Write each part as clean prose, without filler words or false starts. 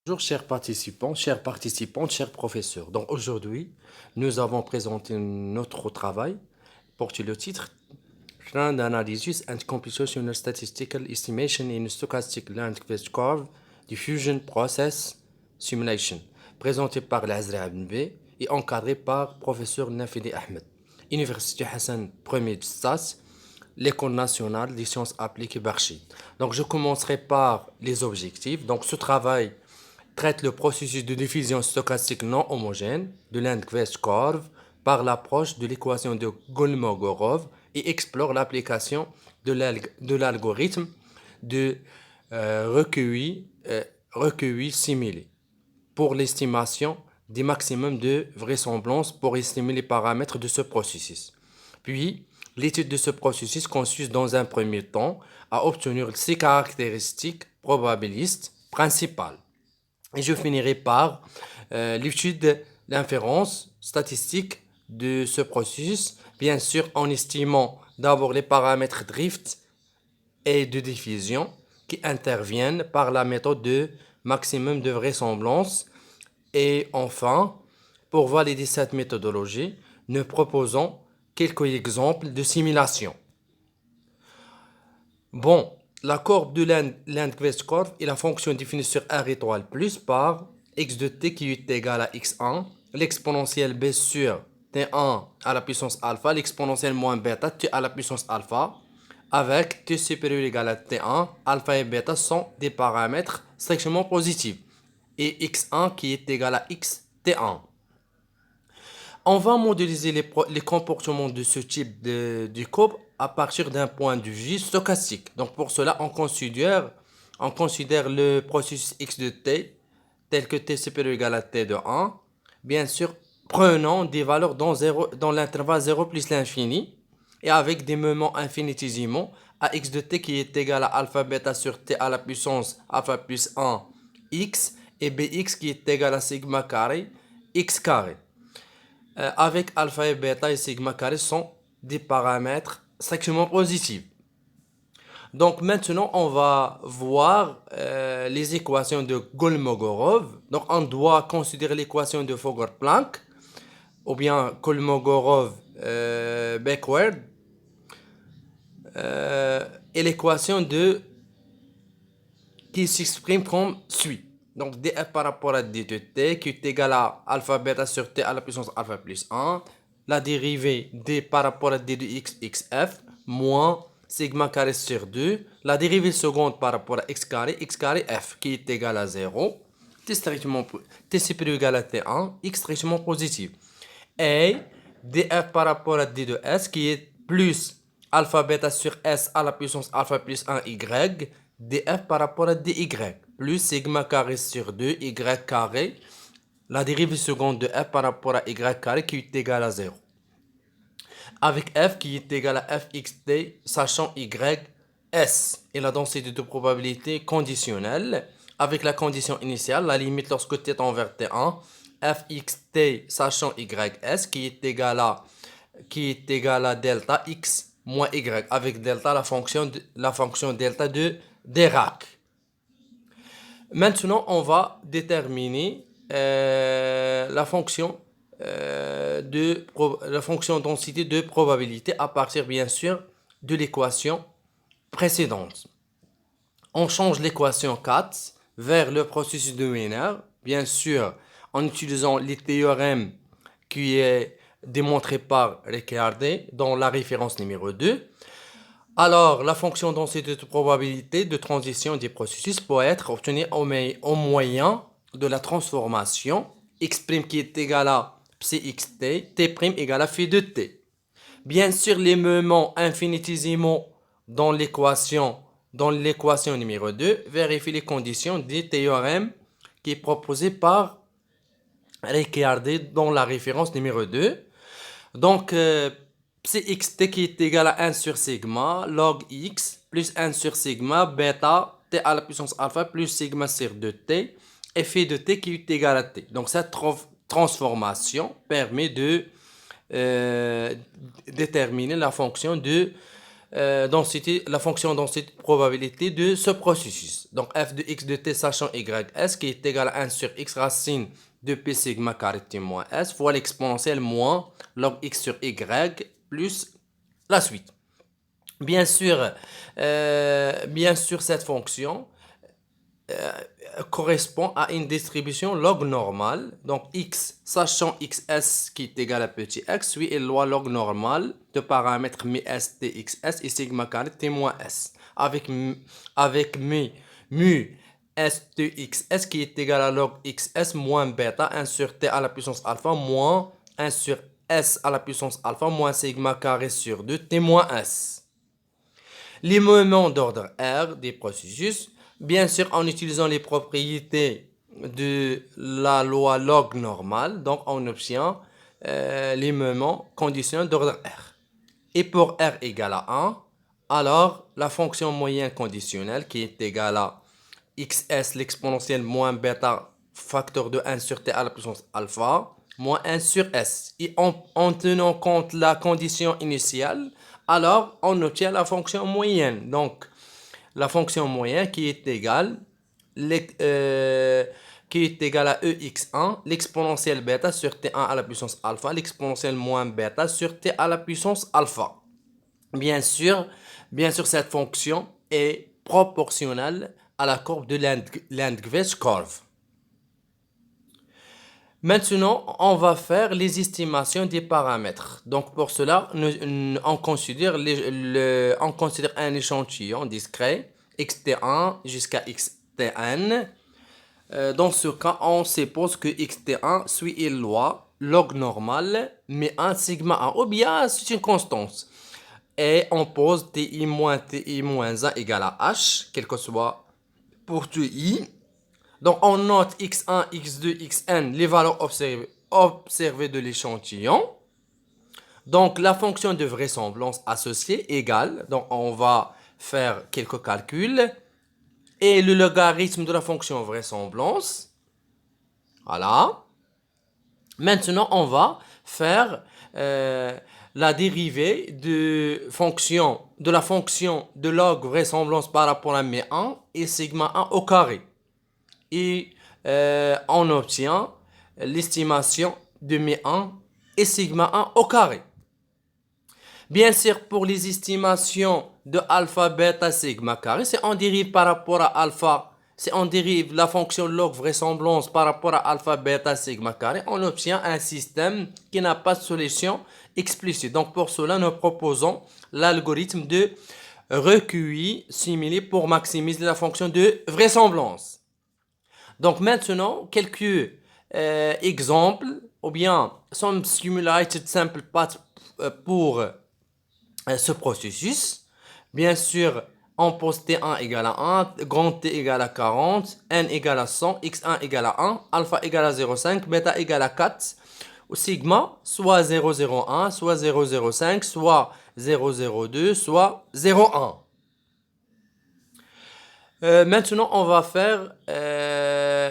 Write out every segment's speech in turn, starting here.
Bonjour chers participants, chères participantes, chers professeurs. Donc aujourd'hui, nous avons présenté notre travail, porté le titre Trend Analysis and Computational Statistical Estimation in Stochastic Land-Quest Curve Diffusion Process Simulation, présenté par l'Azra Abnbé et encadré par professeur Nafidi Ahmed, Université Hassan Ier de Stas, l'École nationale des sciences appliquées Barchi. Donc je commencerai par les objectifs. Donc ce travail traite le processus de diffusion stochastique non homogène de l'Inquest Curve par l'approche de l'équation de Kolmogorov et explore l'application de l'algorithme de recueil simulé pour l'estimation des maximums de vraisemblance pour estimer les paramètres de ce processus. Puis, l'étude de ce processus consiste dans un premier temps à obtenir ses caractéristiques probabilistes principales. Et je finirai par l'étude de l'inférence statistique de ce processus, bien sûr en estimant d'abord les paramètres drift et de diffusion qui interviennent par la méthode de maximum de vraisemblance. Et enfin, pour valider cette méthodologie, nous proposons quelques exemples de simulation. Bon, la courbe de Landquist curve est la fonction définie sur R étoile plus par x de t qui est égal à x1, l'exponentielle b sur t1 à la puissance alpha, l'exponentielle moins bêta t à la puissance alpha, avec t supérieur ou égal à t1, alpha et bêta sont des paramètres strictement positifs, et x1 qui est égal à x t1. On va modéliser les comportements de ce type de courbe à partir d'un point de vue stochastique. Donc pour cela, on considère le processus x de t tel que t supérieur ou égal à t de 1. Bien sûr, prenons des valeurs dans l'intervalle 0 plus l'infini et avec des moments infinitésimaux à x de t qui est égal à alpha bêta sur t à la puissance alpha plus 1 x et bx qui est égal à sigma carré x carré. Avec alpha et bêta et sigma carré sont des paramètres strictement positifs. Donc maintenant, on va voir les équations de Kolmogorov. Donc on doit considérer l'équation de Fokker-Planck ou bien Kolmogorov-Backward et l'équation de qui s'exprime comme suit. Donc df par rapport à d de t qui est égal à alpha bêta sur t à la puissance alpha plus 1. La dérivée d par rapport à d de x xf moins sigma carré sur 2. La dérivée seconde par rapport à x carré f qui est égal à 0. T supérieur ou égal à t1, x strictement positif. Et df par rapport à d de s qui est plus alpha bêta sur s à la puissance alpha plus 1 y df par rapport à dy plus sigma carré sur 2 y carré, la dérivée seconde de f par rapport à y carré qui est égal à 0. Avec f qui est égal à fxt sachant y s et la densité de probabilité conditionnelle avec la condition initiale, la limite lorsque t tend vers t1, fxt sachant y s qui est égal à delta x moins y avec delta la fonction delta de Dirac. Maintenant, on va déterminer la fonction densité de probabilité à partir bien sûr de l'équation précédente. On change l'équation 4 vers le processus de Wiener, bien sûr en utilisant les théorèmes qui est démontré par Ricciardi dans la référence numéro 2. Alors, la fonction densité de probabilité de transition des processus peut être obtenue au moyen de la transformation x' qui est égal à psi-xt, t' égale à phi de t. Bien sûr, les moments infinitésimaux dans l'équation numéro 2 vérifient les conditions des théorèmes qui est proposé par Ricciardi dans la référence numéro 2. Donc, psi-xt qui est égal à 1 sur sigma log x plus 1 sur sigma bêta t à la puissance alpha plus sigma sur 2t et phi de t qui est égal à t. Donc cette transformation permet de déterminer la fonction de densité, la fonction densité de probabilité de ce processus. Donc f de x de t sachant ys qui est égal à 1 sur x racine de p sigma carré t moins s fois l'exponentielle moins log x sur y plus la suite. Bien sûr, cette fonction correspond à une distribution log normale. Donc x, sachant xs qui est égal à petit x, suit une loi log normale de paramètres mi s txs et sigma carré t moins s. Avec mu s txs qui est égal à log xs moins bêta 1 sur t à la puissance alpha moins 1 sur s à la puissance alpha moins sigma carré sur 2 t moins s. Les mouvements d'ordre R des processus, bien sûr en utilisant les propriétés de la loi log normale, donc on obtient les mouvements conditionnels d'ordre R. Et pour R égale à 1, alors la fonction moyenne conditionnelle qui est égale à xs l'exponentielle moins bêta facteur de 1 sur t à la puissance alpha moins 1 sur s. Et en tenant compte la condition initiale, alors on obtient la fonction moyenne. Donc, la fonction moyenne qui est égale à ex1, l'exponentielle bêta sur t1 à la puissance alpha, l'exponentielle moins bêta sur t à la puissance alpha. Bien sûr, cette fonction est proportionnelle à la courbe de Landgraf curve. Maintenant, on va faire les estimations des paramètres. Donc, pour cela, on considère un échantillon discret, xt1 jusqu'à xtn. Dans ce cas, on suppose que xt1 suit une loi log normale, mais 1 sigma 1, ou bien c'est une constante. Et on pose ti moins 1 égale à h, quel que soit pour tout i. Donc, on note x1, x2, xn, les valeurs observées de l'échantillon. Donc, la fonction de vraisemblance associée égale. Donc, on va faire quelques calculs. Et le logarithme de la fonction vraisemblance. Voilà. Maintenant, on va faire la dérivée de la fonction de log vraisemblance par rapport à m1 et sigma 1 au carré. Et on obtient l'estimation de m1 et sigma 1 au carré. Bien sûr, pour les estimations de alpha, bêta, sigma carré, si on dérive par rapport à alpha, si on dérive la fonction log vraisemblance par rapport à alpha, bêta, sigma carré, on obtient un système qui n'a pas de solution explicite. Donc pour cela, nous proposons l'algorithme de recueil simulé pour maximiser la fonction de vraisemblance. Donc maintenant, quelques exemples ou bien some simulated sample path pour ce processus. Bien sûr, on pose T1 égale à 1, grand T égale à 40, N égale à 100, X1 égale à 1, alpha égale à 0,5, bêta égale à 4, ou sigma soit 0,01, soit 0,05, soit 0,02, soit 0,1. Maintenant, on va faire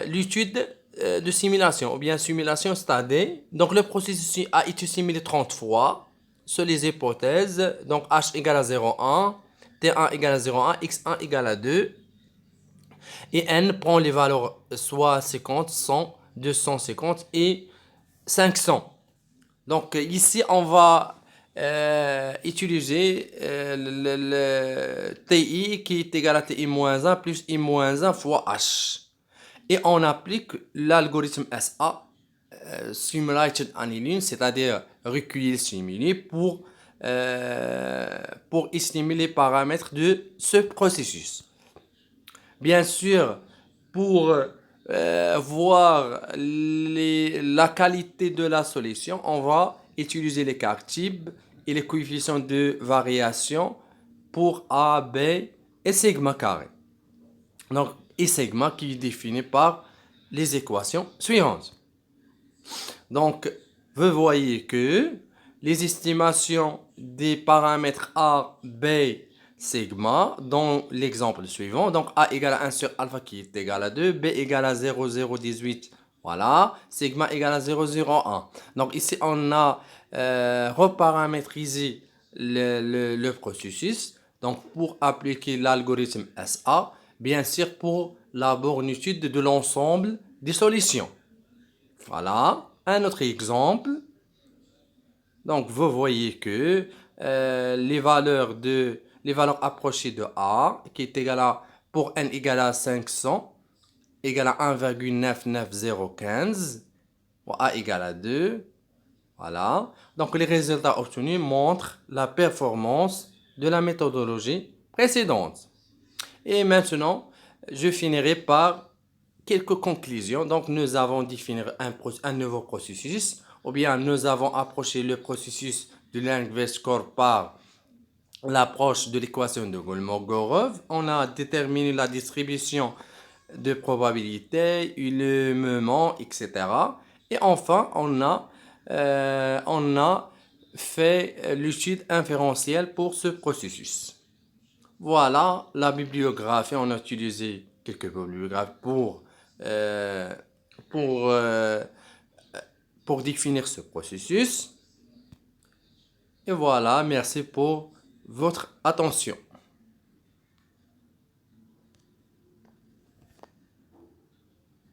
l'étude de simulation, ou bien simulation stadée. Donc, le processus a été simulé 30 fois sur les hypothèses. Donc, h égale à 0,1, t1 égale à 0,1, x1 égale à 2. Et n prend les valeurs soit 50, 100, 250 et 500. Donc, ici, on va utiliser le TI qui est égal à TI moins 1 plus I moins 1 fois H. Et on applique l'algorithme SA, Simulated Annealing, c'est-à-dire recueillir simulé pour estimer les paramètres de ce processus. Bien sûr, pour voir la qualité de la solution, on va utiliser les cartes types et les coefficients de variation pour A, B et sigma carré. Donc, et sigma qui est défini par les équations suivantes. Donc, vous voyez que les estimations des paramètres A, B, sigma dans l'exemple suivant. Donc, A égale à 1 sur alpha qui est égal à 2, B égale à 0,018. Voilà, sigma égale à 0,01. Donc ici, on a reparamétrisé le processus. Donc, pour appliquer l'algorithme SA, bien sûr, pour la bornitude de l'ensemble des solutions. Voilà, un autre exemple. Donc, vous voyez que les valeurs approchées de A, qui est égal à, pour n égale à 500, égale à 1,99015, pour A égale à 2. Voilà. Donc, les résultats obtenus montrent la performance de la méthodologie précédente. Et maintenant, je finirai par quelques conclusions. Donc, nous avons défini un nouveau processus, ou bien nous avons approché le processus de Langevin-Score par l'approche de l'équation de Kolmogorov. On a déterminé la distribution de probabilité, le moment, etc. Et enfin, on a fait l'étude inférentielle pour ce processus. Voilà la bibliographie. On a utilisé quelques bibliographies euh, pour, euh, pour définir ce processus. Et voilà, merci pour votre attention.